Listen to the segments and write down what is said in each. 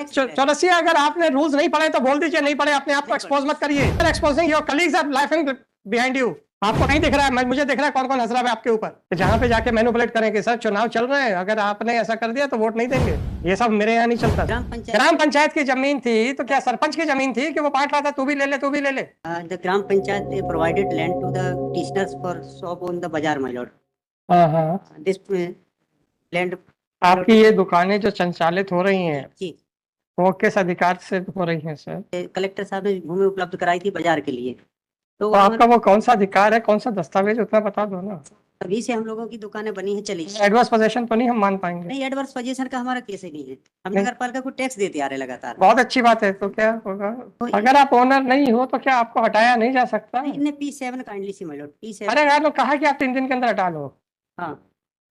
चौरसिया, अगर आपने रूल्स नहीं पढ़े तो बोल दीजिए नहीं पढ़े, अपने आप को एक्सपोज मत करिए। Exposing your colleagues are laughing behind you. आपको नहीं दिख रहा है, मुझे दिख रहा है कौन कौन हंस रहा है आपके ऊपर। जहां पे जाके मैनिपुलेट करेंगे, सर चुनाव चल रहे हैं, अगर आपने ऐसा कर दिया तो वोट नहीं देंगे। ये सब मेरे यहाँ नहीं चलता। ग्राम पंचायत की जमीन थी तो क्या सरपंच की जमीन थी कि वो बांट रहा था, तू भी ले ले तू भी ले ले? The Gram Panchayat they provided land to the teachers for shop on the bazaar, my lord. हाँ, This land आपकी ये दुकानें जो संचालित हो रही हैं जी वो किस अधिकार से हो रही हैं सर? कलेक्टर साहब ने भूमि उपलब्ध कराई थी बाजार के लिए, तो आपका वो कौन सा अधिकार है, कौन सा दस्तावेज, उतना बता दो ना। अभी से हम लोगों की दुकानें बनी है, चली एडवर्स पोजेशन तो नहीं हम मान पाएंगे? नहीं, एडवर्स पोजीशन का हमारा केस ही नहीं है। हम नगर पालिका को टैक्स देते आ रहे लगातार। बहुत अच्छी बात है। तो क्या होगा अगर आप ओनर नहीं हो, तो क्या आपको हटाया नहीं जा सकता? इन्हें P7 kindly see my Lord, P7। अरे यार, कहा कि आप 3 दिन के अंदर हटा लो। हाँ,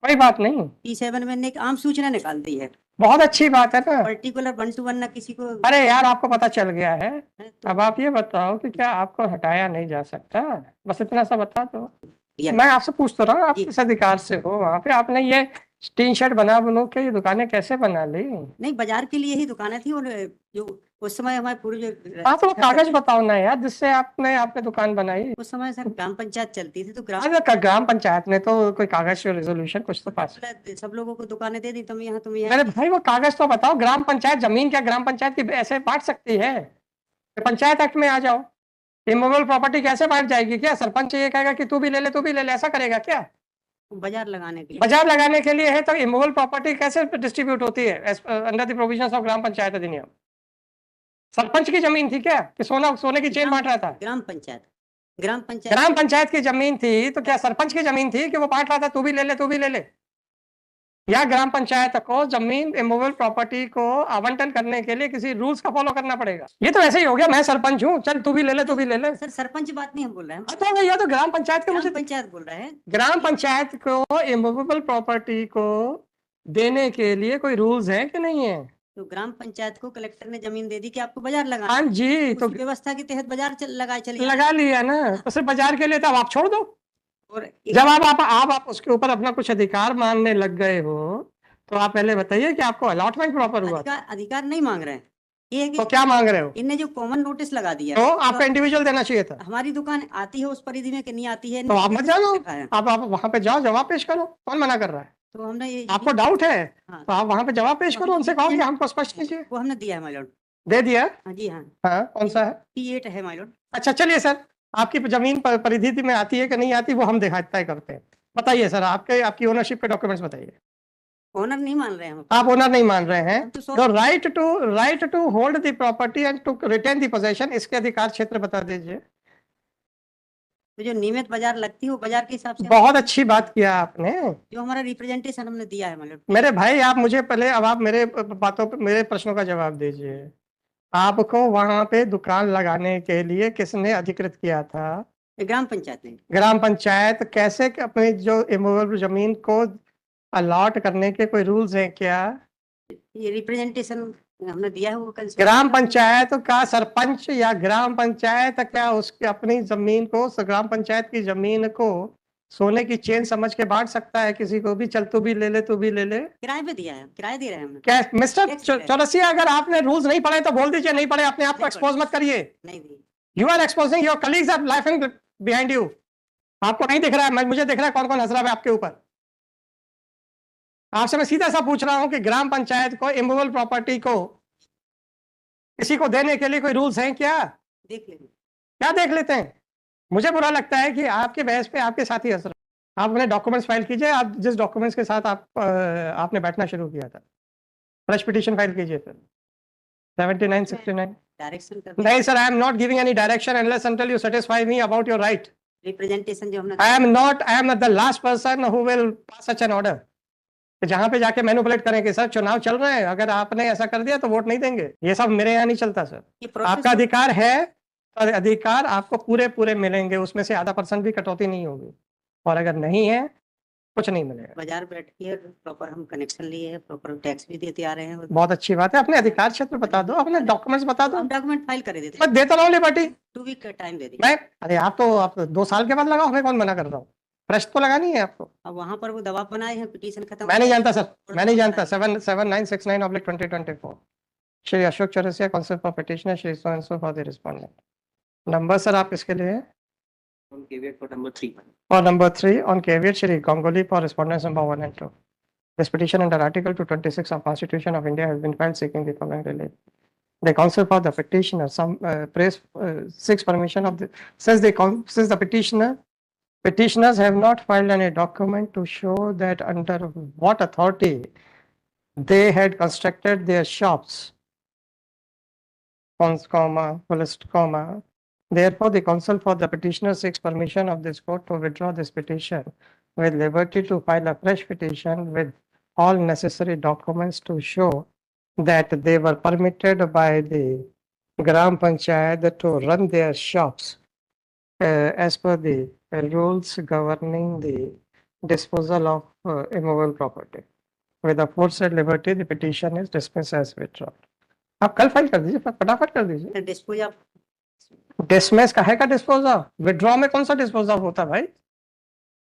कोई बात नहीं, P7 में एक आम सूचना निकाल दी है। बहुत अच्छी बात है ना। पर्टिकुलर 1 to 1 ना किसी को। अरे यार, आपको पता चल गया है। तो अब आप ये बताओ कि क्या आपको हटाया नहीं जा सकता? बस इतना सा बता दो। या मैं आपसे पूछता रहा हूँ, आप जी। किस अधिकार से हो वहाँ पे? आपने ये टीन शेड बनो के ये दुकानें कैसे बना ली? नहीं, बाजार के लिए ही दुकानें थी, और जो उस समय हमारे पूर्व हाँ, तो वो कागज बताओ ना यार, जिससे आपने दुकान बनाई। उस समय सर ग्राम पंचायत चलती थी, तो अरे ग्राम पंचायत ने तो कोई कागज रेजोल्यूशन कुछ तो पास। सब लोगों को दुकानें दे दी, तुम यहाँ मेरे भाई वो कागज तो बताओ। ग्राम पंचायत जमीन क्या ग्राम पंचायत की ऐसे बांट सकती है? पंचायत एक्ट में आ जाओ। इमूवेबल प्रॉपर्टी कैसे बांट जाएगी? क्या सरपंच ये कहेगा कि तू भी ले ले तू भी ले ले, ऐसा करेगा क्या? बाजार लगाने के लिए, बाजार लगाने के लिए है तो इमूवेबल प्रॉपर्टी कैसे डिस्ट्रीब्यूट होती है under the provisions of gram panchayat अधिनियम? सरपंच की जमीन थी क्या कि सोने की चेन बांट रहा था? ग्राम पंचायत ग्राम पंचायत की जमीन थी तो क्या सरपंच की जमीन थी कि वो बांट रहा था, तू भी ले ले तू भी ले ले? या ग्राम पंचायत को जमीन इमूवेबल प्रॉपर्टी को आवंटन करने के लिए किसी रूल्स का फॉलो करना पड़ेगा? ये तो ऐसे ही हो गया, मैं सरपंच हूँ, चल तू भी ले ले तू भी ले ले। सर सरपंच बात नहीं हम बोल रहे हैं, तो यह तो ग्राम पंचायत के मुझे पंचायत बोल रहे हैं। ग्राम पंचायत को इमूवेबल प्रॉपर्टी को देने के लिए कोई रूल्स है कि नहीं है? तो ग्राम पंचायत को कलेक्टर ने जमीन दे दी कि आपको बाजार लगाना। हाँ जी, तो व्यवस्था के तहत बाजार चलिए लगा लिया ना, तो सिर्फ बाजार के लिए तो आप छोड़ दो। और जब आप उसके ऊपर अपना कुछ अधिकार मानने लग गए हो, तो आप पहले बताइए कि आपको अलॉटमेंट प्रॉपर हुआ? अधिकार नहीं मांग रहे हैं, ये है कि तो क्या मांग रहे हो? इनने जो कॉमन नोटिस लगा दिया तो आपको इंडिविजुअल देना चाहिए था। हमारी दुकान आती है उस परिधि में कि नहीं आती है, तो आप मत जाओ, आप वहां पे जाओ, जवाब पेश करो। कौन मना कर रहा है? तो हमने ये आपको डाउट है हाँ, तो आप वहां पे जवाब पेश करो, उनसे कहो कि हमको स्पष्ट कीजिए। वो हमने दिया है माय लॉर्ड। दे दिया? हाँ जी, हाँ हाँ, कौन सा है? P8 है माय लॉर्ड। अच्छा चलिए सर, आपकी जमीन परिधि में आती है कि नहीं आती वो हम तय करते हैं। बताइए सर, आपकी ओनरशिप के डॉक्यूमेंट्स बताइए। ओनर नहीं मान रहे हैं, आप ओनर नहीं मान रहे हैं तो right to hold the property and to retain the possession, इसके अधिकार क्षेत्र बता दीजिए। तो जो नियमित बाजार लगती है वो बाजार के हिसाब से। बहुत अच्छी बात किया आपने, जो हमारा रिप्रेजेंटेशन हमने दिया है मतलब। मेरे भाई आप मुझे पहले, अब आप मेरे मेरे प्रश्नों का जवाब दीजिए। आपको वहां पे दुकान लगाने के लिए किसने अधिकृत किया था? ग्राम पंचायत ने। ग्राम पंचायत कैसे अपनी जो इमूवेबल जमीन को अलॉट करने के कोई रूल्स हैं क्या? ये रिप्रेजेंटेशन हमने दिया है वो कल। ग्राम पंचायत का सरपंच या ग्राम पंचायत क्या उसकी अपनी जमीन को, ग्राम पंचायत की जमीन को सोने की चेन समझ के बांट सकता है किसी को भी? चल तू भी ले ले तू भी ले ले। किराए पे दिया है, किराए दे रहे हैं हमने। क्या मिस्टर चौरसिया, अगर आपने रूल्स नहीं पढ़े तो बोल दीजिए नहीं पढ़े, अपने आप को एक्सपोज मत करिए। नहीं, you are exposing your colleagues are laughing behind you. आपको नहीं दिख रहा है, मुझे दिख रहा है कौन कौन हंस रहा है आपके ऊपर। आपसे मैं सीधा सा पूछ रहा हूं कि ग्राम पंचायत को इमूवेबल प्रॉपर्टी को किसी को देने के लिए कोई रूल्स हैं क्या? देख लेंगे। क्या देख लेते हैं? मुझे बुरा लगता है कि आपके बहस पे आपके साथी हंस रहे हैं। आप अपने डॉक्यूमेंट्स फाइल कीजिए, आप जिस डॉक्यूमेंट्स के साथ आपने बैठना शुरू किया था। फ्रेश पिटीशन फाइल कीजिए सर। 7969 डायरेक्शन नहीं sir, I am not giving any direction unless until you satisfy me about your right. Representation जो हमने I am the last person who will pass such an order. जहां पे जाके manipulate करेंगे, sir चुनाव चल रहे हैं, अगर आपने ऐसा कर दिया तो वोट नहीं देंगे। ये सब मेरे यहाँ नहीं चलता सर। आपका अधिकार है और अधिकार आपको पूरे मिलेंगे, उसमें से आधा % भी कटौती नहीं होगी, और अगर नहीं है कुछ नहीं मिलेगा। बाजार बैठ के प्रॉपर हम कनेक्शन लिए हैं, प्रॉपर टैक्स भी देते आ रहे हैं। बहुत अच्छी बात है, अपने अधिकार क्षेत्र बता दो, अपने डॉक्यूमेंट्स बता दो। डॉक्यूमेंट फाइल कर देते मैं देता रहा लिबर्टी। 2 वीक का टाइम दे मैं अरे आप 2 साल के बाद लगाओ, हमें कौन मना कर रहा हूँ? फ्रेश तो लगानी है आपको। अब वहां पर वो दबाव बनाए हैं, पिटीशन खत्म। मैं नहीं जानता सर, मैं नहीं जानता। 7969/2024 Shri Ashok Chaurasia, council for petitioner, Shri so and so for the respondent. Number sir आप किसके लिए? On caveat for number 3. For number 3, on caveat, Shri Ganguly for respondents number 1 and 2. This petition under Article 226 of Constitution of India has been filed seeking the following relief. The counsel for the petitioner seeks permission of the says the petitioners have not filed any document to show that under what authority they had constructed their shops. Comma. Therefore, the counsel for the petitioner seeks permission of this court to withdraw this petition with liberty to file a fresh petition with all necessary documents to show that they were permitted by the Gram Panchayat to run their shops as per the rules governing the disposal of immovable property. With the aforesaid liberty, the petition is dismissed as withdrawn. आप कल file कर दीजिए, फटाफट कर दीजिए। The dispose of dismiss का है का डिस्पोज ऑफ? विड्रॉ में कौन सा डिस्पोज ऑफ होता है भाई?